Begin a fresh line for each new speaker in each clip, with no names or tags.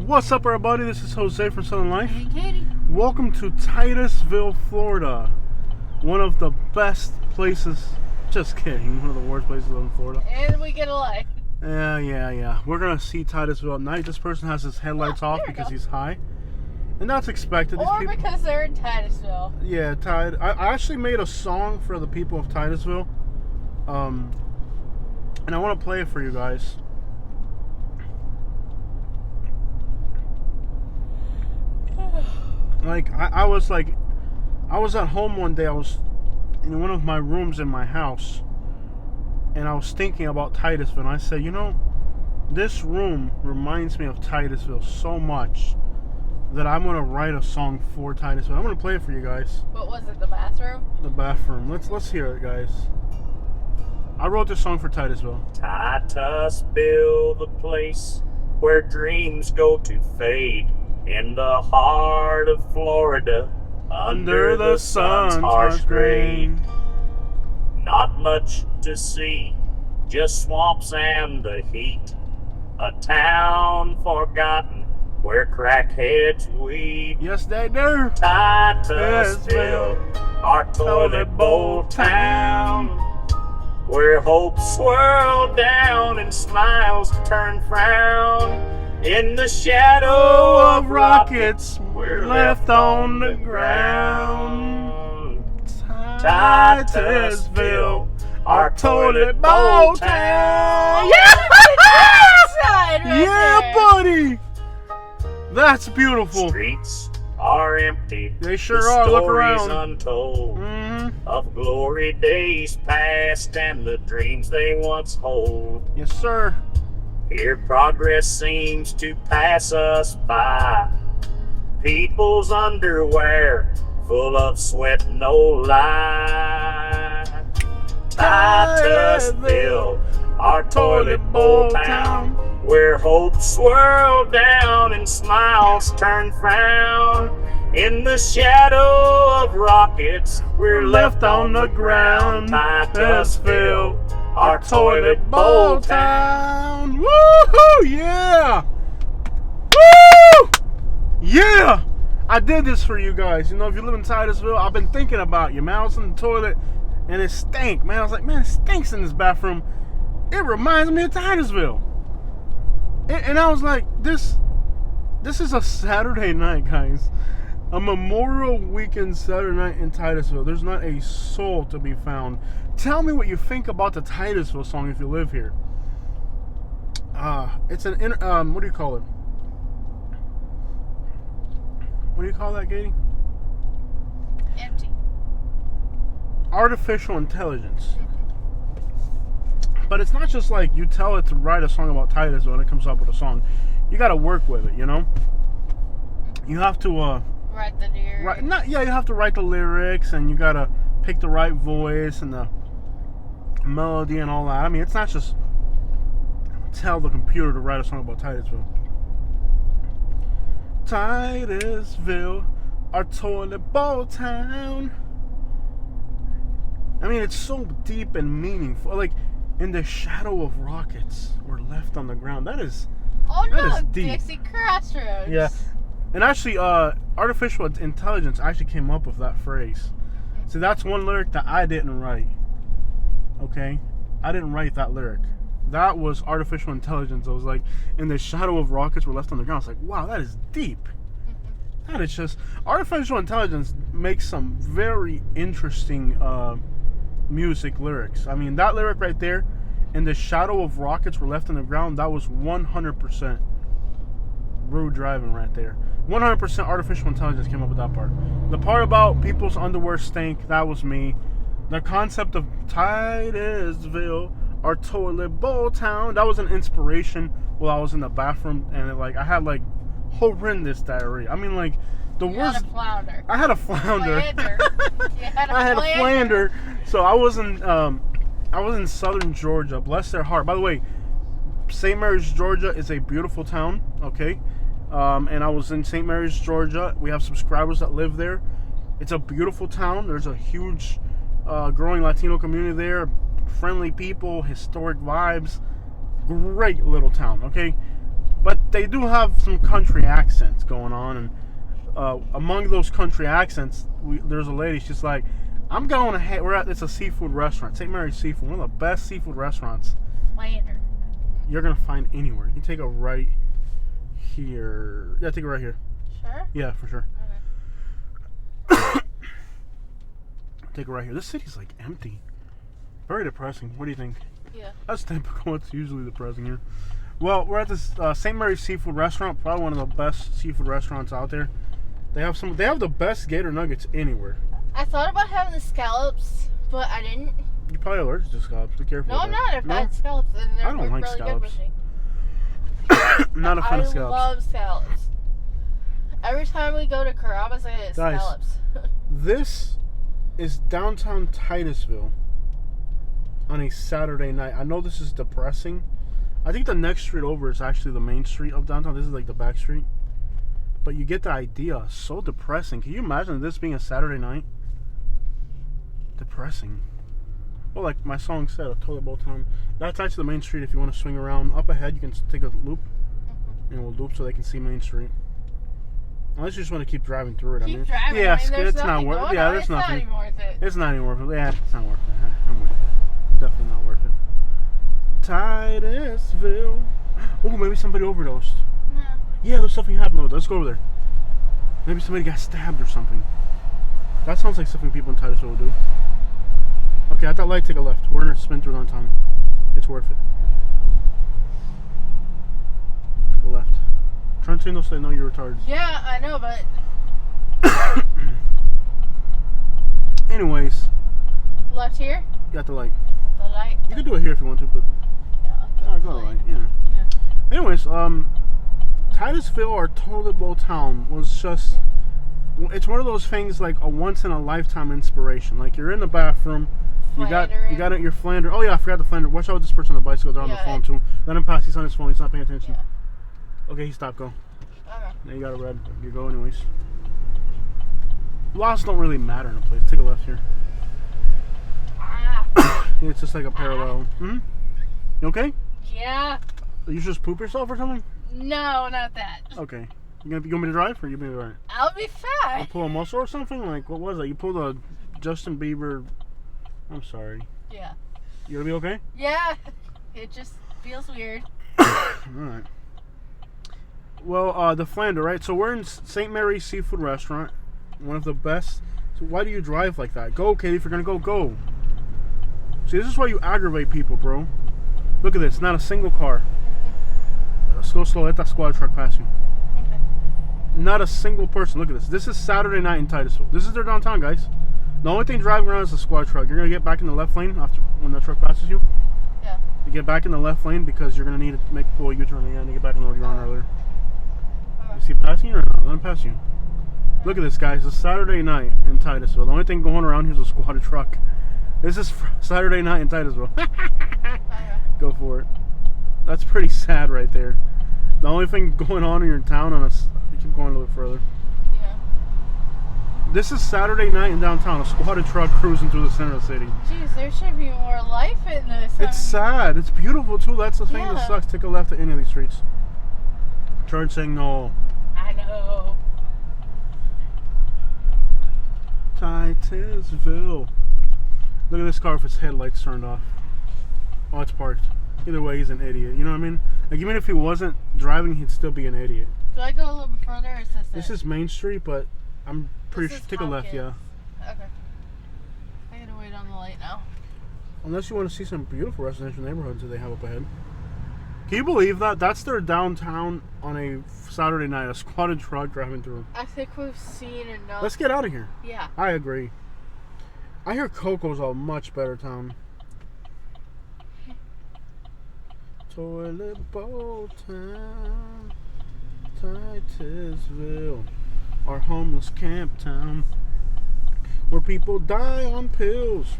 What's up, everybody? This is Jose from Southern Life.
Hey, Katie.
Welcome to Titusville, Florida. One of the best places. Just kidding. One of the worst places in Florida.
And we get a light.
Yeah. We're going to see Titusville at night. This person has his headlights off because he's high. And that's expected.
Or because they're in Titusville.
Yeah, I actually made a song for the people of Titusville. And I want to play it for you guys. I was at home one day. I was in one of my rooms in my house, and I was thinking about Titusville. And I said, you know, this room reminds me of Titusville so much that I'm gonna write a song for Titusville. I'm gonna play it for you guys.
What was it? The bathroom?
The bathroom. Let's hear it, guys. I wrote this song for Titusville.
Titusville, the place where dreams go to fade. In the heart of Florida, under the sun's harsh grade. Not much to see, just swamps and the heat. A town forgotten where crackheads weed.
Yes, they do.
Titusville, our toilet bowl town, where hopes swirl down and smiles turn frown. In the shadow of rockets, we're left on the ground. Titusville, our toilet bowl town.
Yeah, buddy. That's beautiful.
Streets are empty.
They sure are. Look around.
Untold of glory days past and the dreams they once hold.
Yes, sir.
Here progress seems to pass us by. People's underwear full of sweat, no lie. Titusville, our toilet bowl town, where hopes swirl down and smiles turn frown. In the shadow of rockets, we're left on the ground. Titusville, our toilet bowl town.
Woohoo! Yeah! Woo! Yeah! I did this for you guys. You know, if you live in Titusville, I've been thinking about you, man. I was in the toilet and it stank, man. I was like, man, it stinks in this bathroom. It reminds me of Titusville. And I was like, this is a Saturday night, guys. A Memorial Weekend Saturday night in Titusville. There's not a soul to be found. Tell me what you think about the Titusville song if you live here. It's an what do you call it? What do you call that, Katie?
Empty.
Artificial intelligence. But it's not just like you tell it to write a song about Titusville and it comes up with a song. You got to work with it, you know. You have to
write the lyrics.
You have to write the lyrics, and you got to pick the right voice and the melody and all that. I mean, it's not just tell the computer to write a song about Titusville. Titusville, our toilet bowl town. I mean, it's so deep and meaningful. Like, in the shadow of rockets, we're left on the ground. That is deep.
Dixie Crossroads.
Yeah. And actually, artificial intelligence actually came up with that phrase. See, that's one lyric that I didn't write. Okay? I didn't write that lyric. That was artificial intelligence. I was like, in the shadow of rockets, we're left on the ground. I was like, wow, that is deep. That is just... Artificial intelligence makes some very interesting music lyrics. I mean, that lyric right there, in the shadow of rockets, we're left on the ground, that was 100% rude driving right there. 100% artificial intelligence came up with that part. The part about people's underwear stink, that was me. The concept of Titusville, our toilet bowl town, that was an inspiration while I was in the bathroom, and I had like horrendous diarrhea. I mean, like the worst.
Had a flounder.
I had a flounder.
I had a
flounder. So I was in southern Georgia. Bless their heart. By the way, St. Mary's, Georgia is a beautiful town. Okay. And I was in St. Mary's, Georgia. We have subscribers that live there. It's a beautiful town. There's a huge growing Latino community there. Friendly people, historic vibes. Great little town, okay? But they do have some country accents going on, and among those country accents, there's a lady. She's like, "I'm going to. It's a seafood restaurant, St. Mary's Seafood, one of the best seafood restaurants
Lander.
you're gonna find anywhere. You can take a right here. Yeah, take a right here.
Sure.
Yeah, for sure.
Okay.
Take a right here. This city's like empty. Very depressing. What do you think?
Yeah.
That's typical. It's usually depressing here. Well, we're at this St. Mary's Seafood Restaurant, probably one of the best seafood restaurants out there. They have the best gator nuggets anywhere.
I thought about having the scallops, but I didn't.
You're probably allergic to scallops. Be careful.
No, I'm not. I've had scallops, and they're
I don't like
really
scallops.
good with me.
I'm not a fan of scallops.
I love scallops. Every time we go to Carrabba's, I get
Guys,
scallops.
This is downtown Titusville on a Saturday night. I know this is depressing. I think the next street over is actually the main street of downtown. This is like the back street. But you get the idea. So depressing. Can you imagine this being a Saturday night? Depressing. Well, like my song said, a toilet bowl town. That's actually the main street. If you want to swing around up ahead, you can take a loop. And we'll loop so they can see Main Street. Unless you just want to keep driving through it.
Keep driving.
Yeah,
I mean,
it's not worth it. Yeah, there's nothing.
It's not even worth it.
It's not even worth it. Yeah, it's not worth it. I'm with you. Definitely not worth it. Titusville. Oh, maybe somebody overdosed.
No.
Yeah, there's something happened over there. Let's go over there. Maybe somebody got stabbed or something. That sounds like something people in Titusville would do. Okay, at that light, take a left. We're gonna spin through downtown. It's worth it. Take a left. Trentino said, "No, you're retarded."
Yeah, I know, but
Anyways,
left here,
you got the light.
the light.
You can do it here if you want to, but
Yeah,
go to the light. Yeah.
Yeah.
Anyways, Titusville, our toilet bowl town, was just. It's one of those things like a once in a lifetime inspiration. Like you're in the bathroom, you got your flander. Oh yeah, I forgot the flander. Watch out with this person on the bicycle. They're on the phone too. Let him pass. He's on his phone. He's not paying attention.
Yeah.
Okay, he stopped. Go.
Okay.
Now you got a red. You go anyways. Laws don't really matter in a place. Take a left here.
Ah.
It's just like a parallel. Hmm. You okay?
Yeah.
You just poop yourself or something?
No, not that.
Okay. You want me to drive or you want me to drive?
I'll be fine.
You pull a muscle or something? Like what was that? You pulled a Justin Bieber. I'm sorry.
Yeah.
You gonna be okay?
Yeah. It just feels weird.
Alright. Well, the flander, right? So we're in St. Mary's Seafood Restaurant. One of the best. So why do you drive like that? Go, Katie. If you're gonna go, go. See, this is why you aggravate people, bro. Look at this. Not a single car. Let's go slow. Let that squad truck pass you.
Okay.
Not a single person. Look at this. This is Saturday night in Titusville. This is their downtown, guys. The only thing driving around is the squad truck. You're gonna get back in the left lane after when that truck passes you.
Yeah.
You get back in the left lane because you're gonna need to make a pull U-turn again to get back in the road you're on earlier. You see passing you or not? Let him pass you. Look at this, guys. It's Saturday night in Titusville. The only thing going around here is a squad truck. This is Saturday night in Titusville. Go for it. That's pretty sad right there. The only thing going on in your town you keep going a little bit further.
Yeah.
This is Saturday night in downtown. A squatted truck cruising through the center of the city.
Jeez, there should be more life in this.
It's sad. It's beautiful too. That's the thing that
Yeah.
sucks. Take a left at any of these streets. Turn saying no.
I know.
Titusville. Look at this car with its headlights turned off. Oh, it's parked. Either way, he's an idiot. You know what I mean? Like, even if he wasn't driving, he'd still be an idiot.
Do I go a little bit further or is this
This is Main Street, but I'm pretty sure. Take a left, yeah.
Okay. I gotta wait on the light now.
Unless you want to see some beautiful residential neighborhoods that they have up ahead. Can you believe that? That's their downtown on a Saturday night. A squatted truck driving through.
I think we've seen enough.
Let's get out of here.
Yeah.
I agree. I hear Coco's a much better town. Toilet bowl town, Titusville, our homeless camp town, where people die on pills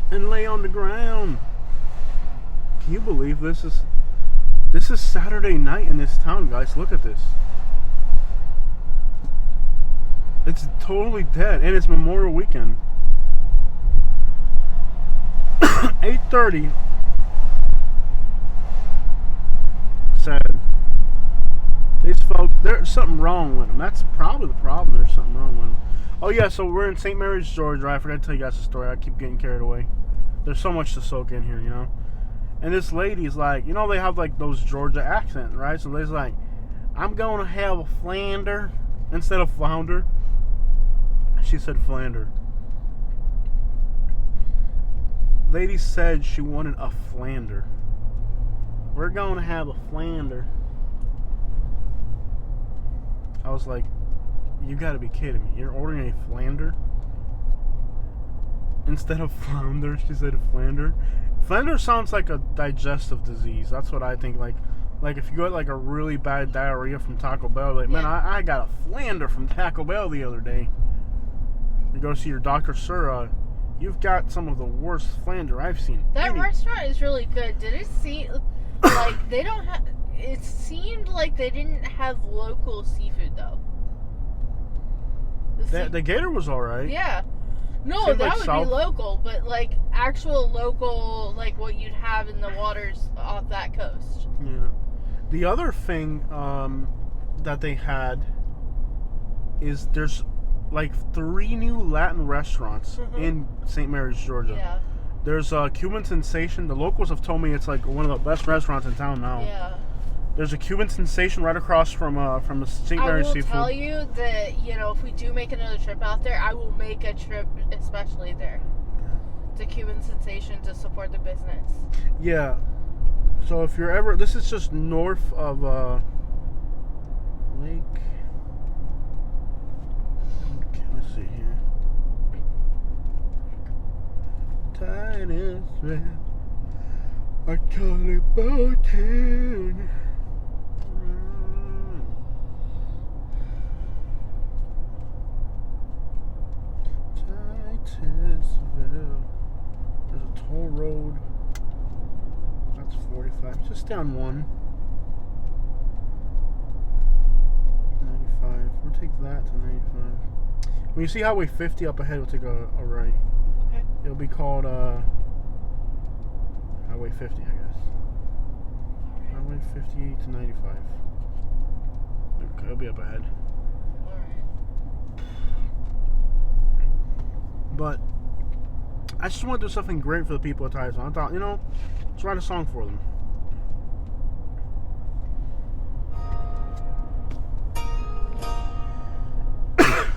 and lay on the ground. Can you believe this is Saturday night in this town, guys? Look at this. It's totally dead, and it's Memorial Weekend. 8:30. Sad. There's something wrong with them. That's probably the problem. There's something wrong with them. Oh yeah, so we're in St. Mary's, Georgia. I forgot to tell you guys the story. I keep getting carried away. There's so much to soak in here, you know. And this lady's like, you know, they have like those Georgia accents, right? So they's like, I'm gonna have a flander instead of flounder. She said flander. Lady said she wanted a flander. We're gonna have a flander. I was like, you gotta be kidding me. You're ordering a flander? Instead of flounder, she said flander. Flander sounds like a digestive disease. That's what I think. Like if you got like a really bad diarrhea from Taco Bell, like, man, I got a flander from Taco Bell the other day. You go see your doctor, sir, you've got some of the worst flander I've seen.
That restaurant is really good. Did it seem like they don't have... It seemed like they didn't have local seafood, though.
The gator was alright.
Yeah. No,
Seemed
that
like
would
South...
be local, but like actual local, like what you'd have in the waters off that coast.
Yeah. The other thing that they had is there's like 3 new Latin restaurants in St. Mary's, Georgia.
Yeah.
There's Cuban Sensation. The locals have told me it's like one of the best restaurants in town now.
Yeah.
There's a Cuban Sensation right across from the St. Mary's Seafood.
I will tell you that, you know, if we do make another trip out there, I will make a trip especially there. To Cuban Sensation to support the business.
Yeah. So if you're ever... This is just north of Lake... Okay, let's see here. Titusville. I call it Bowtown. Titusville. There's a toll road. That's 45. Just down one. 95. We'll take that to 95. When you see Highway 50 up ahead, we'll take a right.
Okay.
It'll be called Highway 50, I guess. Highway 58 to 95. Okay, it'll be up ahead. But I just want to do something great for the people of Titusville. I thought, you know, let's write a song for them.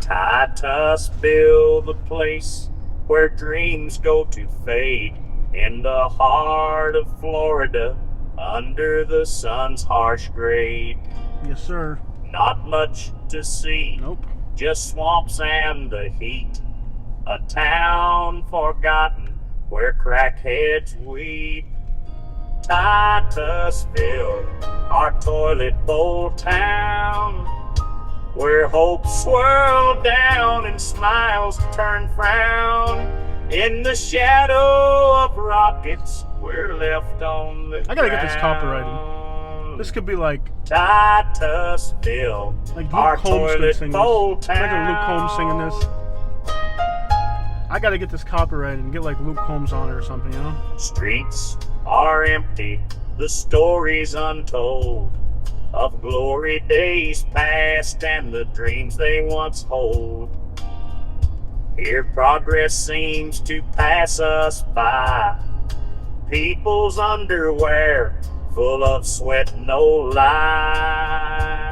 Titusville, the place where dreams go to fade, in the heart of Florida, under the sun's harsh grade.
Yes, sir.
Not much to see.
Nope.
Just swamps and the heat. A town forgotten where crackheads weep. Titusville, our toilet bowl town, where hopes swirl down and smiles turn frown. In the shadow of rockets, we're left on the
I gotta get this
ground.
copyrighted. This could be like
Titusville,
Luke
our
Combs could
toilet
sing
bowl
this.
town.
Imagine Luke Combs singing this. I gotta get this copyrighted and get like Luke Combs on it or something, you know?
Streets are empty, the stories untold of glory days past and the dreams they once hold. Here progress seems to pass us by. People's underwear full of sweat, no lie.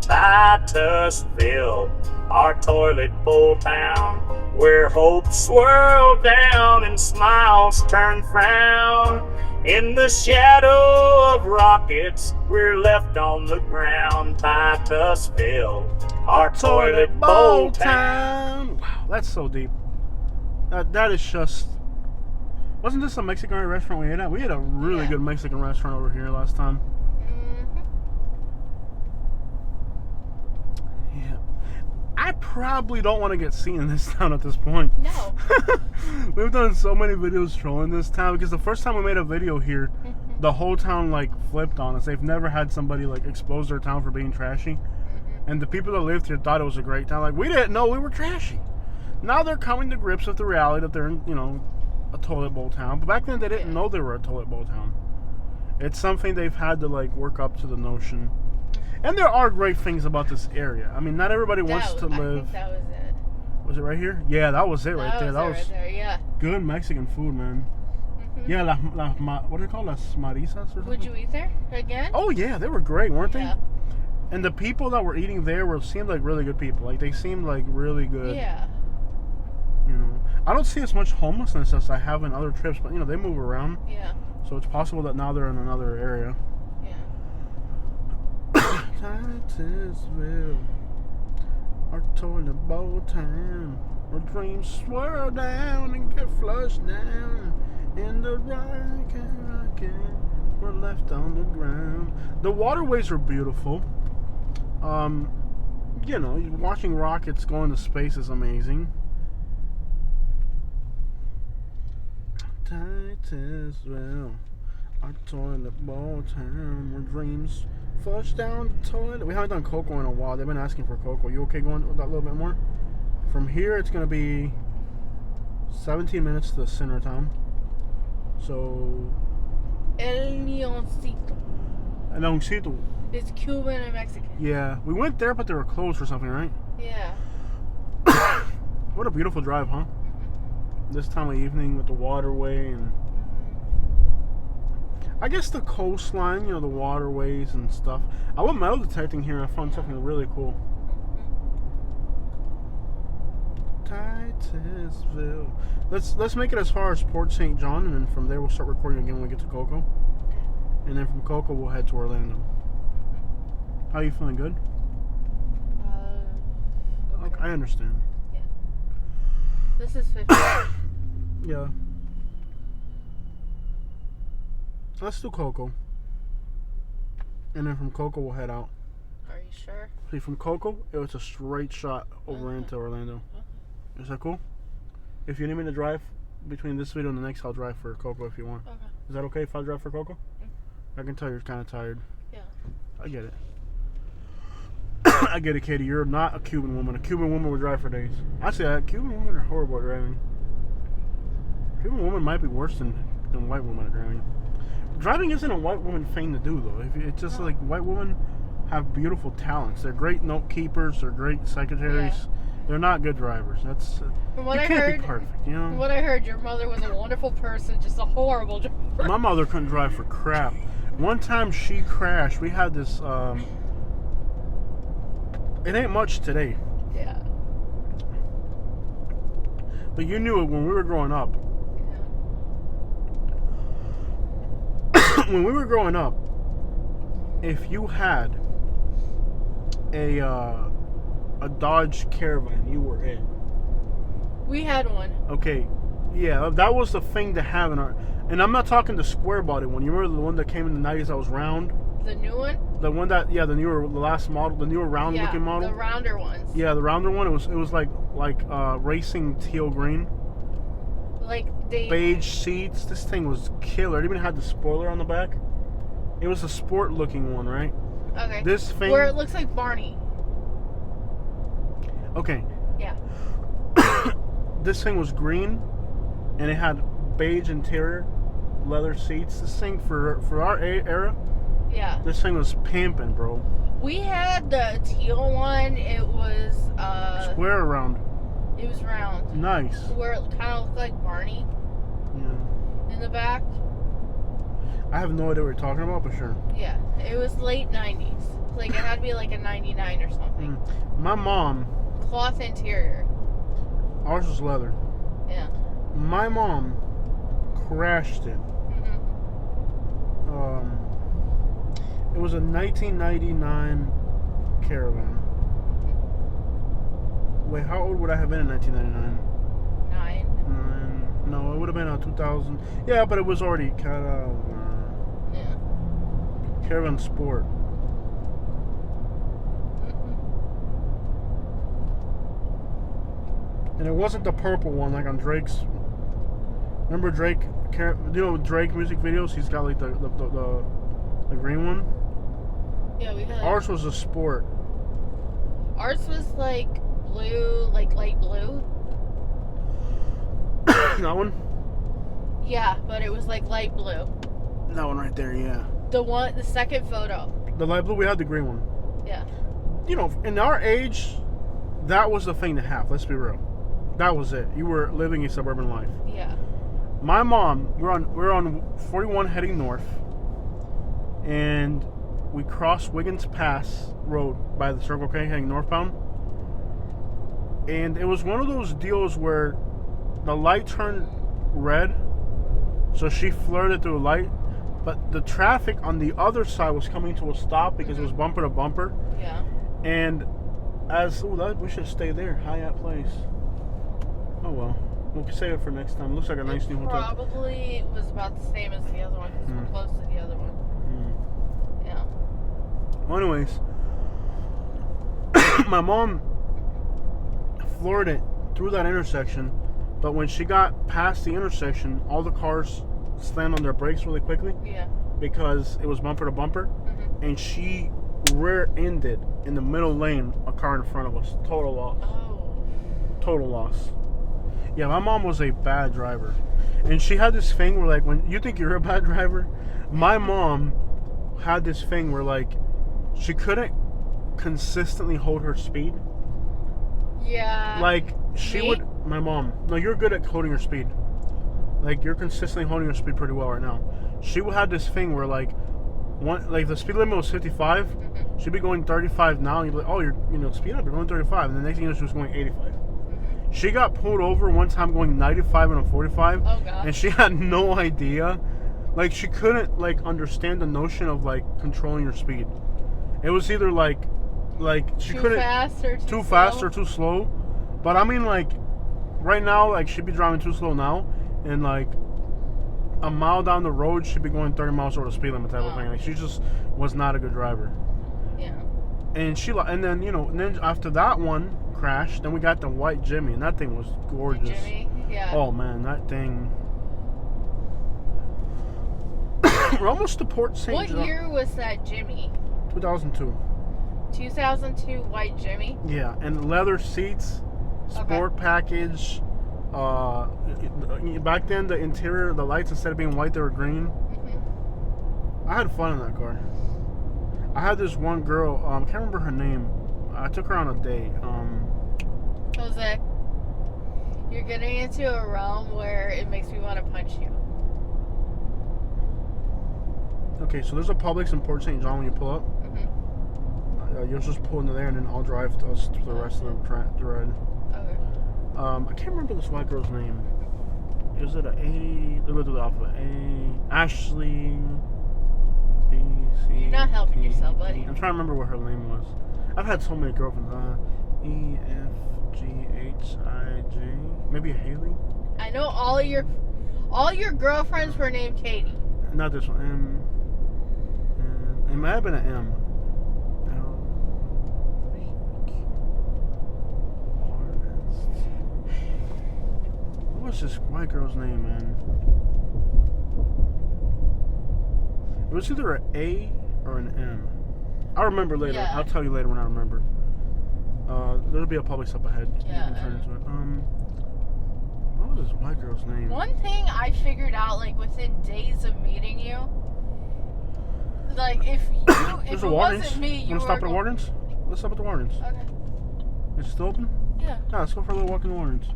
Titusville, our toilet bowl town, where hopes swirl down and smiles turn frown. In the shadow of rockets, we're left on the ground. Titusville, our toilet bowl town.
Wow, that's so deep. That is just... Wasn't this a Mexican restaurant we ate at? We had a really good Mexican restaurant over here last time. Yeah. I probably don't want to get seen in this town at this point.
No.
We've done so many videos trolling this town because the first time we made a video here, the whole town like flipped on us. They've never had somebody like expose their town for being trashy. And the people that lived here thought it was a great town. Like, we didn't know we were trashy. Now they're coming to grips with the reality that they're in, you know, a toilet bowl town. But back then they didn't know they were a toilet bowl town. It's something they've had to like work up to the notion. And there are great things about this area. I mean, not everybody wants to
I
live.
think that was it.
Was it right here? Yeah, that was it right there. That was
right there, yeah.
good Mexican food, man.
Mhm.
Yeah, what do they call las marisas or something?
Would you eat there again?
Oh yeah, they were great, weren't
Yeah.
they? And the people that were eating there seemed like really good people. Like they seemed like really good.
Yeah.
You know, I don't see as much homelessness as I have in other trips, but you know they move around,
Yeah.
so it's possible that now they're in another area.
Yeah.
Titusville, our toilet bowl town, where dreams swirl down and get flushed down. In the rocket, we're left on the ground. The waterways are beautiful. You know, watching rockets go into space is amazing. Titusville, our toilet bowl town, where dreams flush down the toilet. We haven't done Cocoa in a while. They've been asking for Cocoa. You okay going with that a little bit more? From here, it's going to be 17 minutes to the center of town. So,
El Leoncito.
Aloncito.
It's Cuban and Mexican.
Yeah, we went there, but they were closed for something, right?
Yeah.
What a beautiful drive, huh?
Mm-hmm.
This time of evening with the waterway and I guess the coastline, you know, the waterways and stuff. I went metal detecting here and I found something really cool. Titusville. Let's make it as far as Port St. John, and then from there we'll start recording again when we get to Cocoa. And then from Cocoa we'll head to Orlando. How you feeling? Good?
Okay.
I understand.
Yeah. This is 50.
Yeah. Let's do Cocoa. And then from Cocoa we'll head out.
Are you sure?
See, from Cocoa, it was a straight shot over into Orlando. Is that cool? If you need me to drive between this video and the next, I'll drive for Cocoa if you want.
Okay.
Is that okay if I drive for Cocoa? I can tell you're kind of tired.
Yeah.
I get it. I get it, Katie. You're not a Cuban woman. A Cuban woman would drive for days. I say that. Cuban women are horrible at driving. Cuban women might be worse than white women at driving. Driving isn't a white woman thing to do, though. It's just like white women have beautiful talents. They're great note keepers. They're great secretaries.
Yeah.
They're not good drivers. That's
From what
you
I
can't
heard,
be perfect, you know.
From what I heard, your mother was a wonderful person, just a horrible driver.
My mother couldn't drive for crap. One time she crashed. We had this. It ain't much today,
Yeah.
but you knew it when we were growing up. When we were growing up, if you had a Dodge Caravan, you were it.
We had one.
Okay, yeah, that was the thing to have in our. And I'm not talking the square body one. You remember the one that came in the 90s that was round?
The new one?
The one that, yeah, the last model, the newer round looking model.
The rounder ones.
Yeah, the rounder one. It was like racing teal green.
Like they.
Beige seats. This thing was killer. It even had the spoiler on the back. It was a sport looking one, right?
Okay.
This thing.
Where it looks like Barney.
Okay.
Yeah.
This thing was green, and it had beige interior, leather seats. This thing for our era.
Yeah.
This thing was pimping, bro.
We had the teal one. It was
Square around.
It was round.
Nice.
Where it kind of looked like Barney
Yeah.
in the back.
I have no idea what you're talking about, but sure.
Yeah. It was late 90s. Like it had to be like a 99 or something.
My mom.
Cloth interior.
Ours was leather.
Yeah.
My mom crashed it.
Mm-hmm.
It was a 1999 Caravan. Wait, how old would I have been in 1999?
9.
No, it would have been 2000. Yeah, but it was already kind of
Yeah.
Caravan Sport.
Mm-hmm.
And it wasn't the purple one like on Drake's. Remember Drake? You know Drake music videos? He's got like the green one.
Yeah, we had.
Ours was a Sport.
Ours was like blue, like light blue.
That one?
Yeah, but it was like light blue.
That one right there, yeah.
The second photo.
The light blue, we had the green one.
Yeah.
You know, in our age, that was the thing to have. Let's be real. That was it. You were living a suburban life.
Yeah.
My mom, we're on 41 heading north, and we crossed Wiggins Pass Road by the Circle K heading northbound. And it was one of those deals where the light turned red, so she flirted through the light, but the traffic on the other side was coming to a stop because it was bumper to bumper.
Yeah.
And we should stay there, Hyatt Place. Oh well, we'll save it for next time. Looks like a nice new hotel.
Probably was about the same as the other one because we're close to the other one. Yeah.
Well, anyways, my mom floored it through that intersection, but when she got past the intersection, all the cars slammed on their brakes really quickly.
Yeah.
Because it was bumper to bumper, and she rear-ended in the middle lane a car in front of us. Total loss.
Oh.
Total loss. Yeah, my mom was a bad driver, and she had this thing where, like, when you think you're a bad driver, my mom had this thing where, like, she couldn't consistently hold her speed.
Yeah.
Like, my mom, no, you're good at holding your speed. Like, you're consistently holding your speed pretty well right now. She had this thing where, like, the speed limit was 55, she'd be going 35 now, and you'd be like, oh, speed up, you're going 35, and the next thing you know, she was going 85. She got pulled over one time going 95 and a 45, and she had no idea. Like, she couldn't, like, understand the notion of, like, controlling your speed. It was either, like she couldn't... Too fast or too slow. But, I mean, like, right now, like, she'd be driving too slow now, and, like, a mile down the road, she'd be going 30 miles over the speed limit type of thing. Like, she just was not a good driver.
Yeah.
And then after that one crashed, then we got the white Jimmy, and that thing was gorgeous.
Jimmy? Yeah.
Oh, man, that thing... We're almost to Port St. John.
What year was that Jimmy?
2002.
2002 white Jimmy?
Yeah, and leather seats, sport package. Back then, the interior, the lights, instead of being white, they were green. I had fun in that car. I had this one girl, I can't remember her name. I took her on a date.
Jose, you're getting into a realm where it makes me want to punch you.
Okay, so there's a Publix in Port St. John when you pull up. You'll just pull into there, and then I'll drive us to the rest of the ride.
Okay.
I can't remember this white girl's name. Is it A? Let's go through the alphabet. A. Ashley. B. C.
You're not helping yourself, buddy.
I'm trying to remember what her name was. I've had so many girlfriends. E. F. G. H. I. J. Maybe a Haley.
I know all your girlfriends were named Katie.
Not this one. M. It might have been an M. What's this white girl's name, man? It was either an A or an M. I'll remember later.
Yeah.
I'll tell you later when I remember. There'll be a Publix up ahead.
Yeah.
You can turn into it. What was this white girl's name?
One thing I figured out, like, within days of meeting you, like, if it wasn't me, you
wanna stop at Wardens? Let's stop at the Wardens.
Okay.
Is it still open?
Yeah.
Yeah, let's go for a little walk in the Wardens.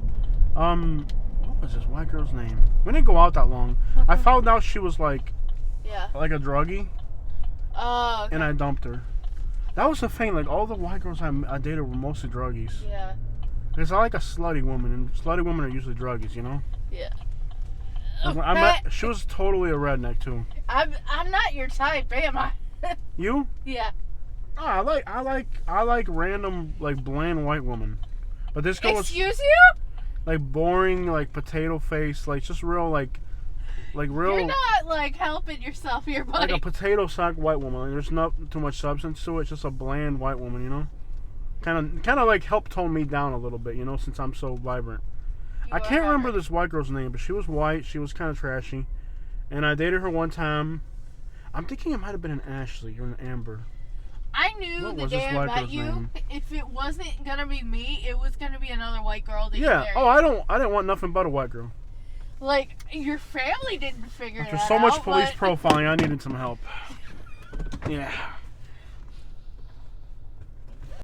What was this white girl's name? We didn't go out that long. I found out she was like a druggie.
Oh, okay.
And I dumped her. That was the thing. Like, all the white girls I dated were mostly druggies.
Yeah.
Because I like a slutty woman, and slutty women are usually druggies, you know?
Yeah.
She was totally a redneck too.
I'm not your type, am I?
You?
Yeah.
Oh, I like random, like, bland white women. But this girl was
Excuse you?
like boring, like potato face, like just real, like real.
You're not like helping yourself here, buddy.
Like a potato sack white woman. Like, there's not too much substance to it. It's just a bland white woman, you know. Kind of like helped tone me down a little bit, you know, since I'm so vibrant. I can't remember this white girl's name, but she was white. She was kind of trashy, and I dated her one time. I'm thinking it might have been an Ashley or an Amber.
I knew the day I met you, if it wasn't gonna be me, it was gonna be another white girl that you married.
Oh, I didn't want nothing but a white girl.
Like, your family didn't figure that out.
After so much police profiling, I needed some help. Yeah.